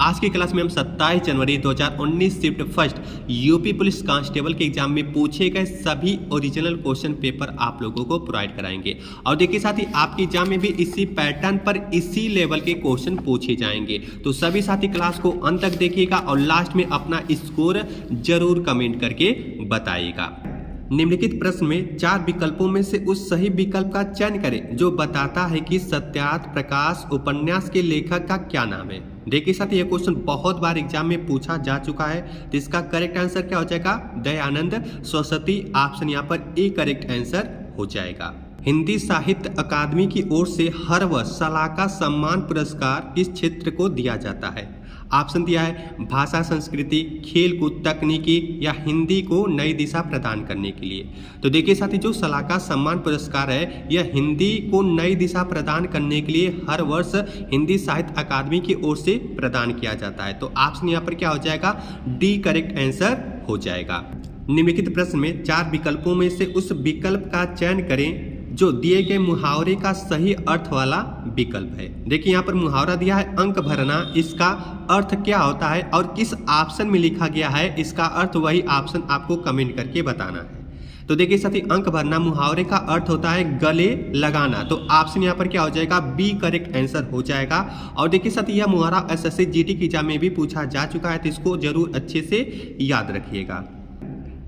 आज की क्लास में हम 27 जनवरी 2019 shift first UP police constable के एग्जाम में पूछे गए सभी ओरिजिनल क्वेश्चन पेपर आप लोगों को प्रोवाइड कराएंगे। और देखिए साथी, आपके एग्जाम में भी इसी पैटर्न पर इसी लेवल के क्वेश्चन पूछे जाएंगे। तो सभी साथी क्लास को अंत तक देखिएगा और लास्ट में अपना स्कोर जरूर कमेंट करके बताइएगा। निम्नलिखित प्रश्न में 4 विकल्पों में से उस सही विकल्प का चयन करें जो बताता है कि सत्यार्थ प्रकाश उपन्यास के लेखक का क्या नाम है। देखिए साथी, यह क्वेश्चन बहुत बार एग्जाम में पूछा जा चुका है। तो इसका करेक्ट आंसर क्या हो जाएगा? दयानंद सरस्वती। ऑप्शन यहाँ पर ए करेक्ट आंसर हो जाएगा। हिंदी साहित्य अकादमी की ओर से हर वर्ष सलाका सम्मान पुरस्कार किस क्षेत्र को दिया जाता है? ऑप्शन दिया है भाषा संस्कृति, खेलकूद, तकनीकी या हिंदी को नई दिशा प्रदान करने के लिए। तो देखिए साथी, जो सलाका सम्मान पुरस्कार है यह हिंदी को नई दिशा प्रदान करने के लिए हर वर्ष हिंदी साहित्य अकादमी की ओर से प्रदान किया जाता है। तो ऑप्शन यहाँ पर क्या हो जाएगा? डी करेक्ट आंसर हो जाएगा। निम्नलिखित प्रश्न में 4 विकल्पों में से उस विकल्प का चयन करें जो दिए गए मुहावरे का सही अर्थ वाला विकल्प है। देखिए यहाँ पर मुहावरा दिया है अंक भरना, इसका अर्थ क्या होता है और किस ऑप्शन में लिखा गया है, इसका अर्थ वही ऑप्शन आपको कमेंट करके बताना है। तो देखिए साथी, अंक भरना मुहावरे का अर्थ होता है गले लगाना। तो ऑप्शन यहाँ पर क्या हो जाएगा? बी करेक्ट आंसर हो जाएगा। और देखिए साथी, यह मुहावरा एसएससी जीडी की एग्जाम में भी पूछा जा चुका है, तो इसको जरूर अच्छे से याद रखिएगा।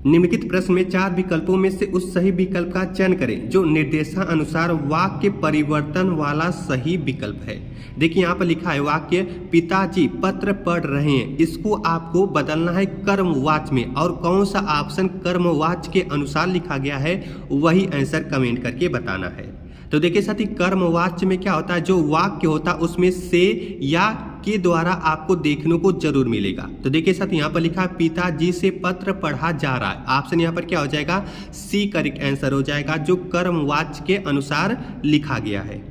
निम्नलिखित प्रश्न में 4 विकल्पों में से उस सही विकल्प का चयन करें जो निर्देशानुसार वाक्य परिवर्तन वाला सही विकल्प है। देखिए यहाँ पर लिखा है वाक्य पिताजी पत्र पढ़ रहे हैं, इसको आपको बदलना है कर्मवाच्य में। और कौन सा ऑप्शन कर्मवाच्य के अनुसार लिखा गया है वही आंसर कमेंट करके बताना है। तो देखिए साथी, कर्मवाच्य में क्या होता है? जो वाक्य होता है उसमें से या के द्वारा आपको देखने को जरूर मिलेगा। तो देखिए साथी, यहाँ पर लिखा है पिताजी से पत्र पढ़ा जा रहा है। ऑप्शन यहाँ पर क्या हो जाएगा? सी करेक्ट आंसर हो जाएगा, जो कर्मवाच्य के अनुसार लिखा गया है।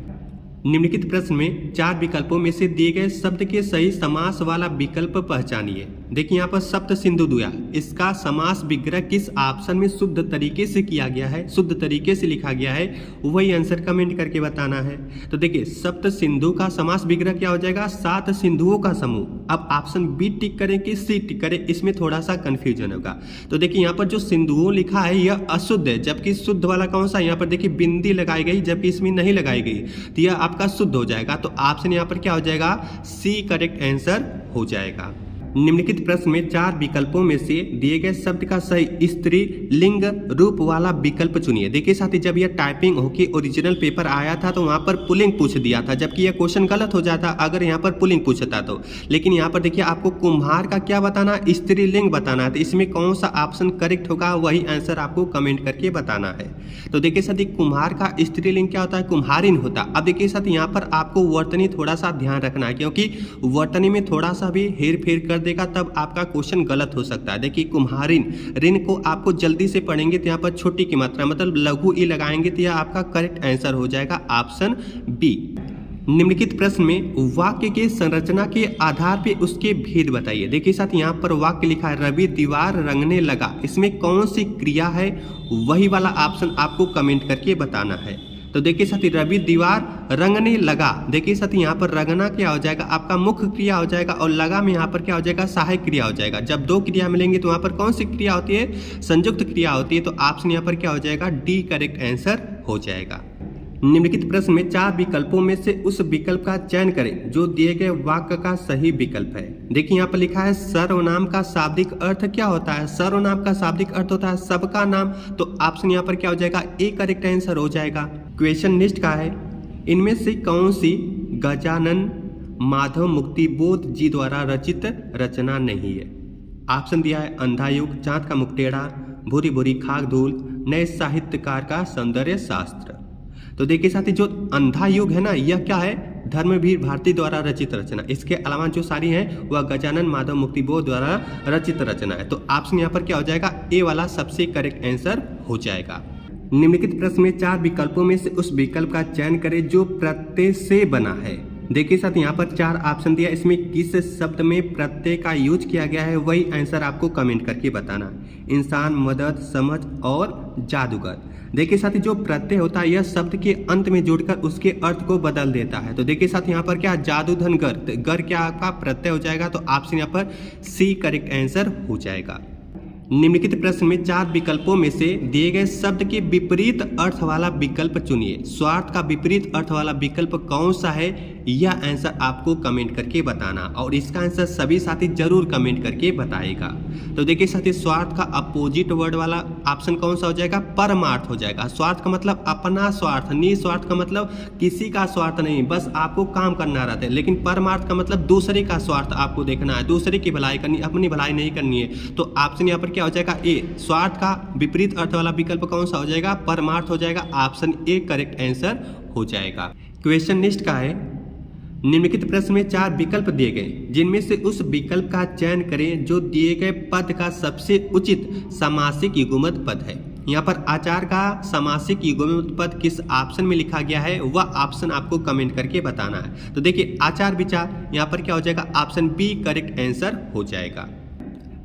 निम्नलिखित प्रश्न में 4 विकल्पों में से दिए गए शब्द के सही समास वाला विकल्प पहचानिए। देखिए यहाँ पर सप्त सिंधु दुया, इसका समास विग्रह किस ऑप्शन में शुद्ध तरीके से किया गया है, शुद्ध तरीके से लिखा गया है, वही आंसर कमेंट करके बताना है। तो देखिए सप्त सिंधु का समास विग्रह क्या हो जाएगा? 7 सिंधुओं का समूह। अब ऑप्शन बी टिक करें कि सी टिक करें, इसमें थोड़ा सा कंफ्यूजन होगा। तो देखिए यहाँ पर जो सिंधुओं लिखा है यह अशुद्ध है, जबकि शुद्ध वाला कौन सा? यहाँ पर देखिए बिंदी लगाई गई, जबकि इसमें नहीं लगाई गई, तो यह आपका शुद्ध हो जाएगा। तो ऑप्शन यहाँ पर क्या हो जाएगा? सी करेक्ट आंसर हो जाएगा। निम्नलिखित प्रश्न में 4 विकल्पों में से दिए गए शब्द का सही स्त्री लिंग रूप वाला विकल्प चुनिए। देखिए साथी, जब यह टाइपिंग होके ओरिजिनल पेपर आया था तो वहां पर पुल्लिंग पूछ दिया था, जबकि यह क्वेश्चन गलत हो जाता अगर यहाँ पर पुल्लिंग पूछता तो। लेकिन यहाँ पर देखिए आपको कुम्हार का क्या बताना? स्त्रीलिंग बताना है। तो इसमें कौन सा ऑप्शन करेक्ट होगा वही आंसर आपको कमेंट करके बताना है। तो देखिए साथी, कुम्हार का स्त्रीलिंग क्या होता है? कुम्हारिन होता। अब देखिए साथी, यहाँ पर आपको वर्तनी थोड़ा सा ध्यान रखना है, क्योंकि वर्तनी में थोड़ा सा भी हेर फेर कर देगा तब आपका क्वेश्चन गलत हो सकता है। देखिए कुम्हारिन, रिन को आपको जल्दी से पढ़ेंगे तो यहाँ पर छोटी की मात्रा मतलब लघु ई लगाएंगे तो यह आपका करेक्ट आंसर हो जाएगा ऑप्शन बी। निम्नलिखित प्रश्न में वाक्य के संरचना के आधार पे उसके भेद बताइए। देखिए साथ यहाँ पर वाक्य लिखा है रवि दीवार रंगने लगा, इसमें कौन सी क्रिया है वही वाला ऑप्शन आपको कमेंट करके बताना है। तो देखिए साथी, रवि दीवार रंगने लगा, देखिए साथी यहाँ पर रंगना क्या हो जाएगा? आपका मुख्य क्रिया हो जाएगा, और लगा में यहाँ पर क्या हो जाएगा? सहायक क्रिया हो जाएगा। जब 2 क्रिया मिलेंगे तो वहाँ पर कौन सी क्रिया होती है? संयुक्त क्रिया होती है। तो ऑप्शन यहाँ पर क्या हो जाएगा? डी करेक्ट आंसर हो जाएगा। निम्नलिखित प्रश्न में 4 विकल्पों में से उस विकल्प का चयन करें जो दिए गए वाक्य का सही विकल्प है। देखिए यहाँ पर लिखा है सर्वनाम का शाब्दिक अर्थ क्या होता है? सर्वनाम का शाब्दिक अर्थ होता है सबका नाम। तो ऑप्शन यहाँ पर क्या हो जाएगा? ए करेक्ट आंसर हो जाएगा। क्वेश्चन लिस्ट का है इनमें से कौन सी गजानन माधव मुक्तिबोध जी द्वारा रचित रचना नहीं है? ऑप्शन दिया है अंधा युग, चांद का मुखटेड़ा, भूरी भूरी खाक धूल, नए साहित्यकार का सौंदर्य शास्त्र। तो देखिए साथी, जो अंधा युग है ना, यह क्या है? धर्मवीर भारती द्वारा रचित रचना। इसके अलावा जो सारी हैं वह गजानन माधव मुक्तिबोध द्वारा रचित रचना है। तो ऑप्शन यहाँ पर क्या हो जाएगा? ए वाला सबसे करेक्ट आंसर हो जाएगा। निम्नलिखित प्रश्न में 4 विकल्पों में से उस विकल्प का चयन करें जो प्रत्यय से बना है। देखिए साथ यहाँ पर 4 ऑप्शन दिया, इसमें किस शब्द में प्रत्यय का यूज किया गया है वही आंसर आपको कमेंट करके बताना। इंसान, मदद, समझ और जादूगर। देखिए साथी जो प्रत्यय होता है यह शब्द के अंत में जोड़कर उसके अर्थ को बदल देता है। तो देखिए साथ यहाँ पर क्या जादूधन गर, गर क्या आपका प्रत्यय हो जाएगा, तो ऑप्शन यहाँ पर सी करेक्ट आंसर हो जाएगा। निम्नलिखित प्रश्न में 4 विकल्पों में से दिए गए शब्द के विपरीत अर्थ वाला विकल्प चुनिए। स्वार्थ का विपरीत अर्थ वाला विकल्प कौन सा है, यह आंसर आपको कमेंट करके बताना और इसका आंसर सभी साथी जरूर कमेंट करके बताएगा। तो देखिए साथी स्वार्थ का अपोजिट वर्ड वाला ऑप्शन कौन सा हो जाएगा, परमार्थ हो जाएगा। स्वार्थ का मतलब अपना स्वार्थ, निस्वार्थ का मतलब किसी का स्वार्थ नहीं, बस आपको काम करना रहता है। लेकिन परमार्थ का मतलब दूसरे का स्वार्थ आपको देखना है, दूसरे की भलाई करनी, अपनी भलाई नहीं करनी है। तो ऑप्शन यहाँ पर क्या हो जाएगा, ए। स्वार्थ का विपरीत अर्थ वाला विकल्प कौन सा हो जाएगा, परमार्थ हो जाएगा। ऑप्शन ए करेक्ट आंसर हो जाएगा। क्वेश्चन नेक्स्ट का है, निम्नलिखित प्रश्न में 4 विकल्प दिए गए जिनमें से उस विकल्प का चयन करें जो दिए गए पद का सबसे उचित समासिक युग्मत पद है। यहाँ पर आचार का समासिक युग्मत पद किस ऑप्शन में लिखा गया है वह ऑप्शन आपको कमेंट करके बताना है। तो देखिए आचार विचार यहाँ पर क्या हो जाएगा, ऑप्शन बी करेक्ट आंसर हो जाएगा।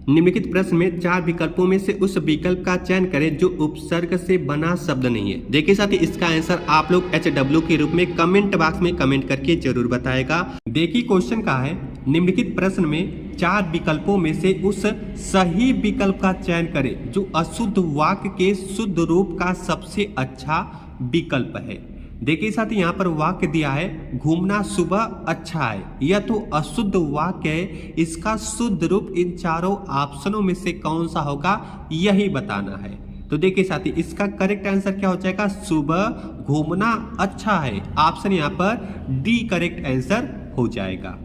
निम्नलिखित प्रश्न में 4 विकल्पों में से उस विकल्प का चयन करें जो उपसर्ग से बना शब्द नहीं है। देखिए साथी इसका आंसर आप लोग HW के रूप में कमेंट बॉक्स में कमेंट करके जरूर बताएगा। देखिए क्वेश्चन का है, निम्नलिखित प्रश्न में 4 विकल्पों में से उस सही विकल्प का चयन करें जो अशुद्ध वाक्य के शुद्ध रूप का सबसे अच्छा विकल्प है। देखिए साथी यहाँ पर वाक्य दिया है, घूमना सुबह अच्छा है, यह तो अशुद्ध वाक्य है। इसका शुद्ध रूप इन चारों ऑप्शनों में से कौन सा होगा यही बताना है। तो देखिए साथी इसका करेक्ट आंसर क्या हो जाएगा, सुबह घूमना अच्छा है। ऑप्शन यहाँ पर डी करेक्ट आंसर हो जाएगा।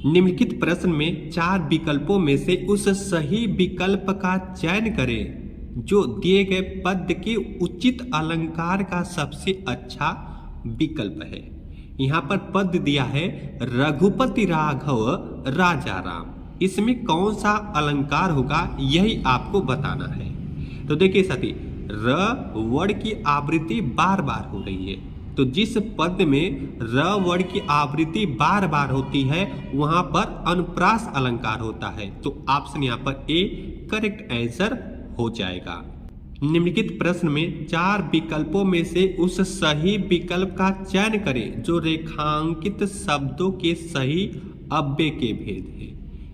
निम्नलिखित प्रश्न में 4 विकल्पों में से उस सही विकल्प का चयन करें जो दिए गए पद के उचित अलंकार का सबसे अच्छा विकल्प है। यहाँ पर पद दिया है रघुपति राघव राजा राम, इसमें कौन सा अलंकार होगा यही आपको बताना है। तो देखिए साथी र वर्ड की आवृत्ति बार बार हो रही है, तो जिस पद में र वर्ड की आवृत्ति बार बार होती है वहां पर अनुप्रास अलंकार होता है। तो ऑप्शन यहाँ पर ए करेक्ट आंसर हो जाएगा। निम्नलिखित प्रश्न में 4 विकल्पों में से उस सही विकल्प का चयन करें जो रेखांकित शब्दों के सही अव्यय के भेद है।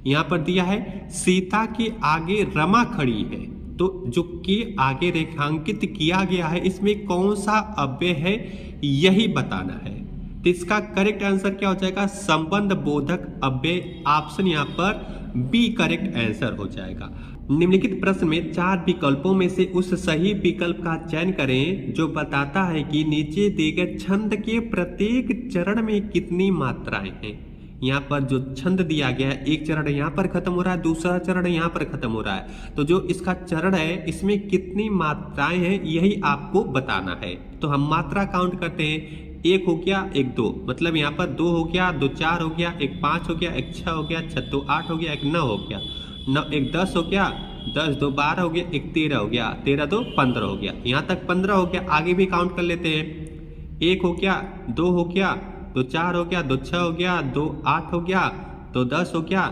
यहाँ पर दिया है सीता के आगे रमा खड़ी है, तो जो के आगे रेखांकित किया गया है इसमें कौन सा अव्यय है यही बताना है। तो इसका करेक्ट आंसर क्या हो जाएगा, संबंध बोधक अव्यय। ऑप्शन यहाँ पर बी करेक्ट आंसर हो जाएगा। निम्नलिखित प्रश्न में 4 विकल्पों में से उस सही विकल्प का चयन करें जो बताता है कि नीचे दिए गए छंद के प्रत्येक चरण में कितनी मात्राएं हैं। यहाँ पर जो छंद दिया गया है, एक चरण यहाँ पर खत्म हो रहा है, दूसरा चरण यहाँ पर खत्म हो रहा है, तो जो इसका चरण है इसमें कितनी मात्राएं हैं यही आपको बताना है। तो हम मात्रा काउंट करते हैं, 1 हो गया, 1 2, मतलब यहाँ पर 2 हो गया, 2 4 हो गया, 1 5 हो गया, 1 6 हो गया, 6 2 8 हो गया, 1 9 हो गया, 1 10 हो गया, 10 2 12 हो गया, 1 13 हो गया, 13 2 15 हो गया, यहाँ तक 15 हो गया। आगे भी काउंट कर लेते हैं, 1 हो गया, 2 हो गया, 2 4 हो गया, 2 6 हो गया, 2 8 हो गया, 2 10 हो गया,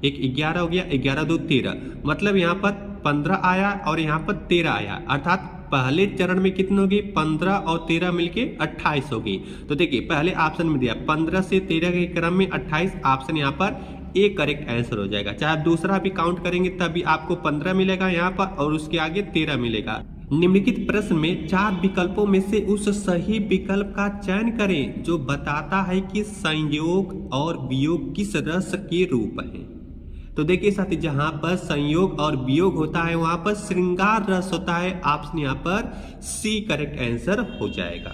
1 11 हो गया, 11 2 13, मतलब यहाँ पर 15 आया और यहाँ पर 13 आया, अर्थात पहले चरण में कितनी होगी, 15 और 13 मिलके 28 होगी। तो देखिए पहले ऑप्शन में दिया 15 से 13 के क्रम में 28, ऑप्शन यहाँ पर ए करेक्ट आंसर हो जाएगा। चाहे दूसरा भी काउंट करेंगे तब भी आपको 15 मिलेगा यहाँ पर और उसके आगे 13 मिलेगा। निम्नलिखित प्रश्न में 4 विकल्पों में से उस सही विकल्प का चयन करें जो बताता है कि संयोग और वियोग किस रस के रूप है। तो देखिए साथी जहां पर संयोग और वियोग होता है वहां पर श्रृंगार रस होता है। ऑप्शन यहाँ पर सी करेक्ट आंसर हो जाएगा।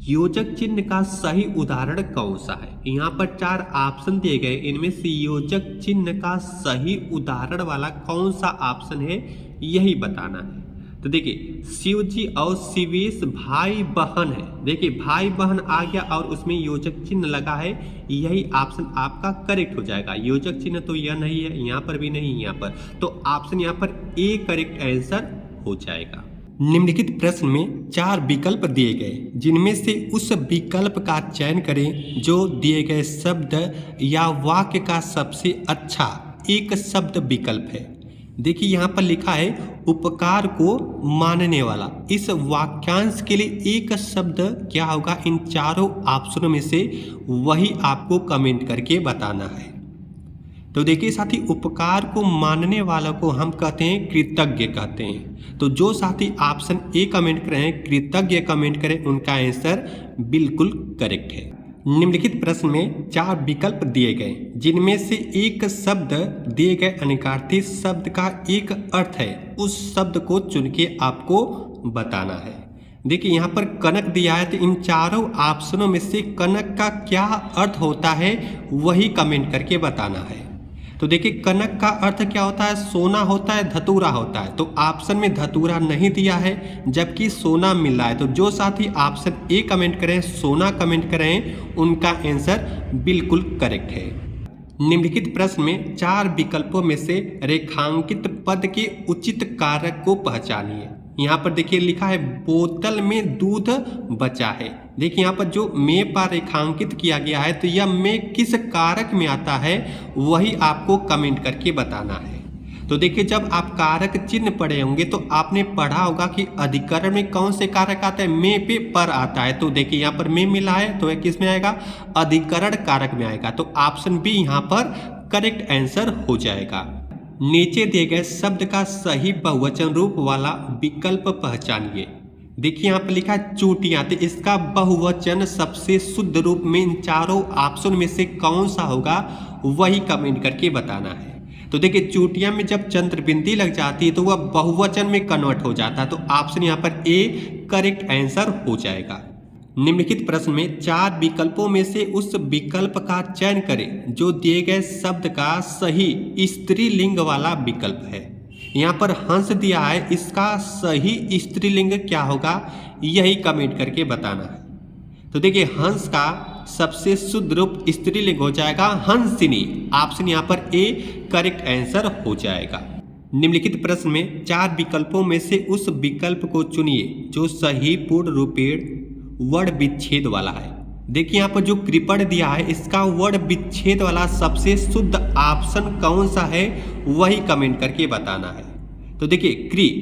योजक चिन्ह का सही उदाहरण कौन सा है। यहाँ पर 4 ऑप्शन दिए गए, इनमें से योजक चिन्ह का सही उदाहरण वाला कौन सा ऑप्शन है यही बताना है। तो देखिए शिव जी और शिवेश भाई बहन है। देखिए भाई बहन आ गया और उसमें योजक चिन्ह लगा है, यही ऑप्शन आपका करेक्ट हो जाएगा। योजक चिन्ह तो यह नहीं है, यहाँ पर भी नहीं, यहाँ पर, तो ऑप्शन यहाँ पर ए करेक्ट आंसर हो जाएगा। निम्नलिखित प्रश्न में 4 विकल्प दिए गए, जिनमें से उस विकल्प का चयन करें जो दिए गए शब्द या वाक्य का सबसे अच्छा एक शब्द विकल्प है। देखिए यहाँ पर लिखा है उपकार को मानने वाला। इस वाक्यांश के लिए एक शब्द क्या होगा, इन चारों ऑप्शनों में से वही आपको कमेंट करके बताना है। तो देखिए साथी, उपकार को मानने वाला को हम कहते हैं कृतज्ञ कहते हैं। तो जो साथी ऑप्शन ए कमेंट करें, कृतज्ञ कमेंट करें, उनका आंसर बिल्कुल करेक्ट है। निम्नलिखित प्रश्न में 4 विकल्प दिए गए, जिनमें से एक शब्द दिए गए अनिकार्थी शब्द का एक अर्थ है, उस शब्द को चुन के आपको बताना है। देखिए यहाँ पर कनक दिया है, तो इन चारों ऑप्शनों में से कनक का क्या अर्थ होता है वही कमेंट करके बताना है। तो देखिए कनक का अर्थ क्या होता है, सोना होता है, धतूरा होता है। तो ऑप्शन में धतूरा नहीं दिया है, जबकि सोना मिल रहा है। तो जो साथी ऑप्शन ए कमेंट करें, सोना कमेंट करें, उनका आंसर बिल्कुल करेक्ट है। निम्नलिखित प्रश्न में 4 विकल्पों में से रेखांकित पद के उचित कारक को पहचानिए। यहाँ पर देखिए लिखा है बोतल में दूध बचा है। देखिए यहाँ पर जो में पर रेखांकित किया गया है, तो यह में किस कारक में आता है वही आपको कमेंट करके बताना है। तो देखिए जब आप कारक चिन्ह पढ़े होंगे तो आपने पढ़ा होगा कि अधिकरण में कौन से कारक आता है, में पे पर आता है। तो देखिए यहाँ पर में मिला है, तो यह किस में आएगा, अधिकरण कारक में आएगा। तो ऑप्शन बी यहाँ पर करेक्ट आंसर हो जाएगा। नीचे दिए गए शब्द का सही बहुवचन रूप वाला विकल्प पहचानिए। देखिए यहाँ पर लिखा है चूटियां, तो इसका बहुवचन सबसे शुद्ध रूप में इन चारों ऑप्शन में से कौन सा होगा वही कमेंट करके बताना है। तो देखिए चूटियां में जब चंद्र बिंदी लग जाती है तो वह बहुवचन में कन्वर्ट हो जाता है। तो ऑप्शन यहाँ पर ए करेक्ट आंसर हो जाएगा। निम्नलिखित प्रश्न में 4 विकल्पों में से उस विकल्प का चयन करें जो दिए गए शब्द का सही स्त्रीलिंग वाला विकल्प है। यहाँ पर हंस दिया है, इसका सही स्त्रीलिंग क्या होगा यही कमेंट करके बताना है। तो देखिए हंस का सबसे शुद्ध रूप स्त्रीलिंग हो जाएगा हंसिनी। ऑप्शन यहाँ पर ए करेक्ट आंसर हो जाएगा। निम्नलिखित प्रश्न में 4 विकल्पों में से उस विकल्प को चुनिए जो सही पूर्ण रूपेण वर्ण विच्छेद वाला है। देखिए यहाँ पर जो कृपण दिया है, इसका वर्ण विच्छेद वाला सबसे शुद्ध ऑप्शन कौन सा है वही कमेंट करके बताना है। तो देखिए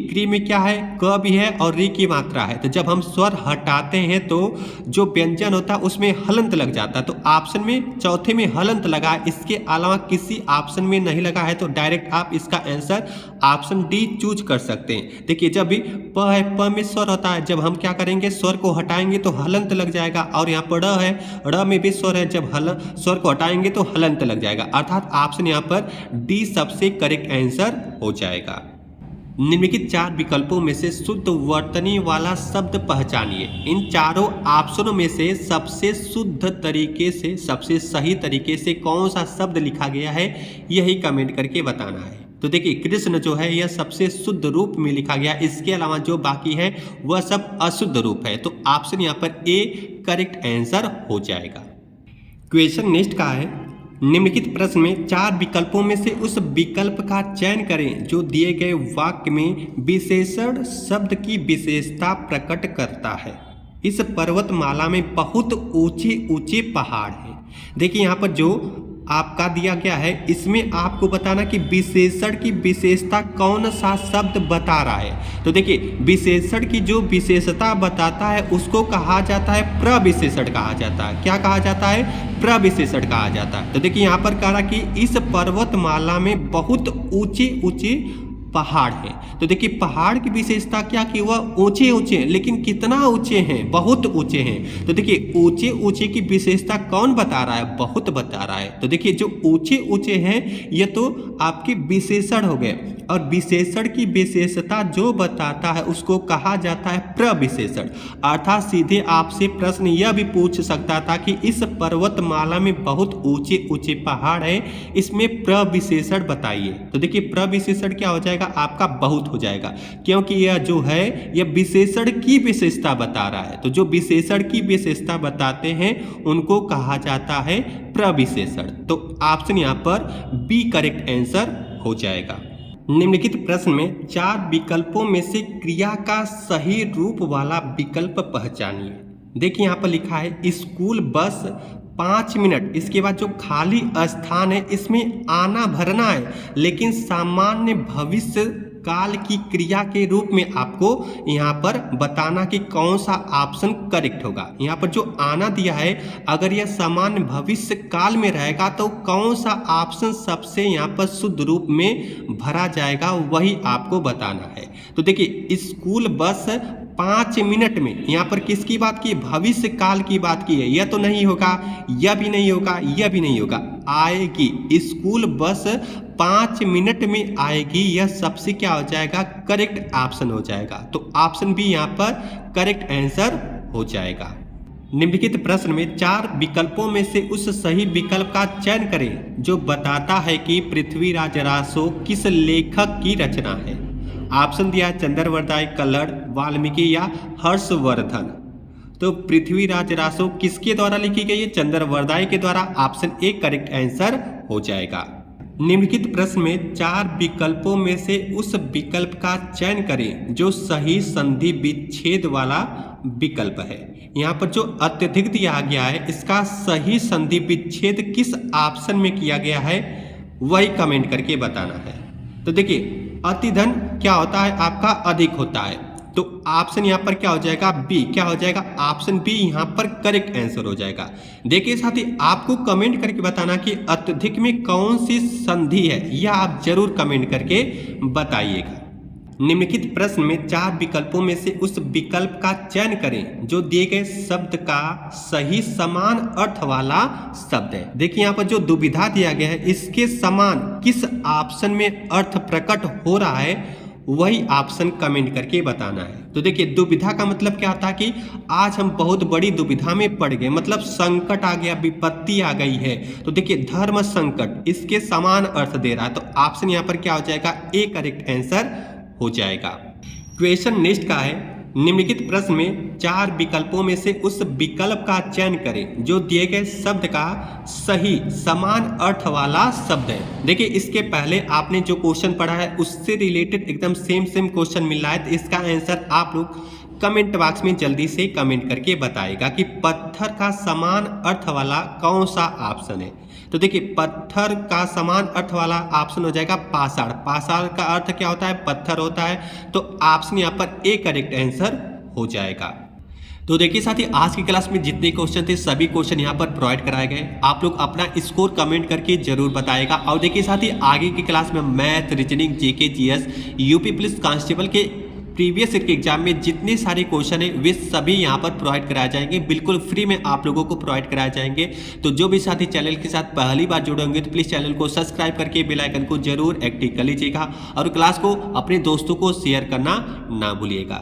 क्री में क्या है, क भी है और री की मात्रा है। तो जब हम स्वर हटाते हैं तो जो व्यंजन होता है उसमें हलंत लग जाता है। तो ऑप्शन में चौथे में हलंत लगा है, इसके अलावा किसी ऑप्शन में नहीं लगा है, तो डायरेक्ट आप इसका आंसर ऑप्शन डी चूज कर सकते हैं। देखिए जब भी प है, प में स्वर होता है, जब हम क्या करेंगे स्वर को हटाएंगे तो हलंत लग जाएगा। और यहाँ पर ड़ है, ड़ में भी स्वर है, जब स्वर को हटाएंगे तो हलंत लग जाएगा। अर्थात ऑप्शन यहाँ पर डी सबसे करेक्ट आंसर हो जाएगा। निम्नलिखित 4 विकल्पों में से शुद्ध वर्तनी वाला शब्द पहचानिए। इन चारों ऑप्शनों में से सबसे शुद्ध तरीके से, सबसे सही तरीके से कौन सा शब्द लिखा गया है यही कमेंट करके बताना है। तो देखिए कृष्ण जो है यह सबसे शुद्ध रूप में लिखा गया, इसके अलावा जो बाकी है वह सब अशुद्ध रूप है। तो ऑप्शन यहाँ पर ए करेक्ट आंसर हो जाएगा। क्वेश्चन नेक्स्ट का है, निम्नलिखित प्रश्न में 4 विकल्पों में से उस विकल्प का चयन करें जो दिए गए वाक्य में विशेषण शब्द की विशेषता प्रकट करता है। इस पर्वतमाला में बहुत ऊंचे ऊंचे पहाड़ हैं। देखिए यहाँ पर जो आपका दिया गया है, इसमें आपको बताना कि विशेषण की विशेषता कौन सा शब्द बता रहा है। तो देखिए विशेषण की जो विशेषता बताता है उसको कहा जाता है प्रविशेषण कहा जाता है। क्या कहा जाता है, प्रविशेषण कहा जाता है। तो देखिए यहाँ पर कहा कि इस पर्वतमाला में बहुत ऊंचे ऊंचे पहाड़ है। तो देखिए पहाड़ की विशेषता क्या कि वह ऊंचे ऊंचे, लेकिन कितना ऊंचे हैं, बहुत ऊंचे हैं। तो देखिए ऊंचे ऊंचे की विशेषता कौन बता रहा है, बहुत बता रहा है। तो देखिए जो ऊंचे ऊंचे हैं ये तो आपके विशेषण हो गए, और विशेषण की विशेषता जो बताता है उसको कहा जाता है प्रविशेषण। अर्थात सीधे आपसे प्रश्न यह भी पूछ सकता था कि इस पर्वतमाला में बहुत ऊंचे ऊंचे पहाड़ है, इसमें प्रविशेषण बताइए। तो देखिए प्रविशेषण क्या हो जाएगा, आपका बहुत हो जाएगा, क्योंकि यह जो है यह विशेषण की विशेषता बता रहा है। तो जो विशेषण की विशेषता बताते हैं उनको कहा जाता है प्रविशेषण। तो ऑप्शन यहाँ पर बी करेक्ट आंसर हो जाएगा। निम्नलिखित प्रश्न में 4 विकल्पों में से क्रिया का सही रूप वाला विकल्प पहचानिए। देखिए यहाँ पर लिखा है स्कूल बस 5 मिनट, इसके बाद जो खाली स्थान है इसमें आना भरना है, लेकिन सामान्य भविष्य काल की क्रिया के रूप में आपको यहाँ पर बताना कि कौन सा ऑप्शन करेक्ट होगा। यहाँ पर जो आना दिया है अगर यह सामान्य भविष्य काल में रहेगा तो कौन सा ऑप्शन सबसे यहाँ पर शुद्ध रूप में भरा जाएगा वही आपको बताना है। तो देखिए स्कूल बस 5 मिनट में यहाँ पर किसकी बात की, भविष्य काल की बात की है। यह तो नहीं होगा, यह भी नहीं होगा, यह भी नहीं होगा, आएगी। स्कूल बस 5 मिनट में आएगी, यह सबसे क्या हो जाएगा, करेक्ट ऑप्शन हो जाएगा। तो ऑप्शन बी यहाँ पर करेक्ट आंसर हो जाएगा। निम्नलिखित प्रश्न में 4 विकल्पों में से उस सही विकल्प का चयन करें जो बताता है कि पृथ्वीराज रासो किस लेखक की रचना है। ऑप्शन दिया है चंद्रवरदाय, कल्लड़, वाल्मीकि या हर्षवर्धन। तो पृथ्वीराज रासो किसके द्वारा लिखी गई है, चंद्रवरदाय के द्वारा। ऑप्शन ए करेक्ट आंसर हो जाएगा। निम्नलिखित प्रश्न में 4 विकल्पों में से उस विकल्प का चयन करें जो सही संधि विच्छेद वाला विकल्प है। यहाँ पर जो अत्यधिक दिया गया है इसका सही संधि विच्छेद किस ऑप्शन में किया गया है वही कमेंट करके बताना है। तो देखिए अतिधन क्या होता है, आपका अधिक होता है, तो ऑप्शन यहाँ पर क्या हो जाएगा, बी। क्या हो जाएगा, ऑप्शन बी यहाँ पर करेक्ट आंसर हो जाएगा। देखिए साथी आपको कमेंट करके बताना कि अत्यधिक में कौन सी संधि है, यह आप जरूर कमेंट करके बताइएगा। निम्नलिखित प्रश्न में 4 विकल्पों में से उस विकल्प का चयन करें जो दिए गए शब्द का सही समान अर्थ वाला शब्द है। देखिए यहाँ पर जो दुविधा दिया गया है इसके समान किस ऑप्शन में अर्थ प्रकट हो रहा है वही ऑप्शन कमेंट करके बताना है। तो देखिए दुविधा का मतलब क्या होता है कि आज हम बहुत बड़ी दुविधा में पड़ गए, मतलब संकट आ गया, विपत्ति आ गई है। तो देखिए धर्म संकट इसके समान अर्थ दे रहा है, तो ऑप्शन यहाँ पर क्या हो जाएगा, ए करेक्ट आंसर हो जाएगा। क्वेश्चन नेक्स्ट का है निम्नलिखित प्रश्न में 4 विकल्पों में से उस विकल्प का चयन करें जो दिए गए शब्द का सही समान अर्थ वाला शब्द है। देखिए इसके पहले आपने जो क्वेश्चन पढ़ा है उससे रिलेटेड एकदम सेम क्वेश्चन मिल रहा है, तो इसका आंसर आप लोग कमेंट बॉक्स में जल्दी से कमेंट करके बताएगा कि पत्थर का समान अर्थ वाला कौन सा ऑप्शन है। तो देखिए पत्थर का समान अर्थ वाला ऑप्शन हो जाएगा पाषाण। पाषाण का अर्थ क्या होता है, पत्थर होता है, तो ऑप्शन यहाँ पर ए करेक्ट आंसर हो जाएगा। तो देखिए साथी आज की क्लास में जितने क्वेश्चन थे सभी क्वेश्चन यहाँ पर प्रोवाइड कराए गए। आप लोग अपना स्कोर कमेंट करके जरूर बताएगा। और देखिए साथी आगे की क्लास में math, reasoning, GK, GS, UP police constable के प्रीवियस ईयर के एग्जाम में जितने सारे क्वेश्चन है वे सभी यहाँ पर प्रोवाइड कराए जाएंगे, बिल्कुल फ्री में आप लोगों को प्रोवाइड कराए जाएंगे। तो जो भी साथी चैनल के साथ पहली बार जुड़े होंगे तो प्लीज़ चैनल को सब्सक्राइब करके बेल आइकन को जरूर एक्टिव कर लीजिएगा और क्लास को अपने दोस्तों को शेयर करना ना भूलिएगा।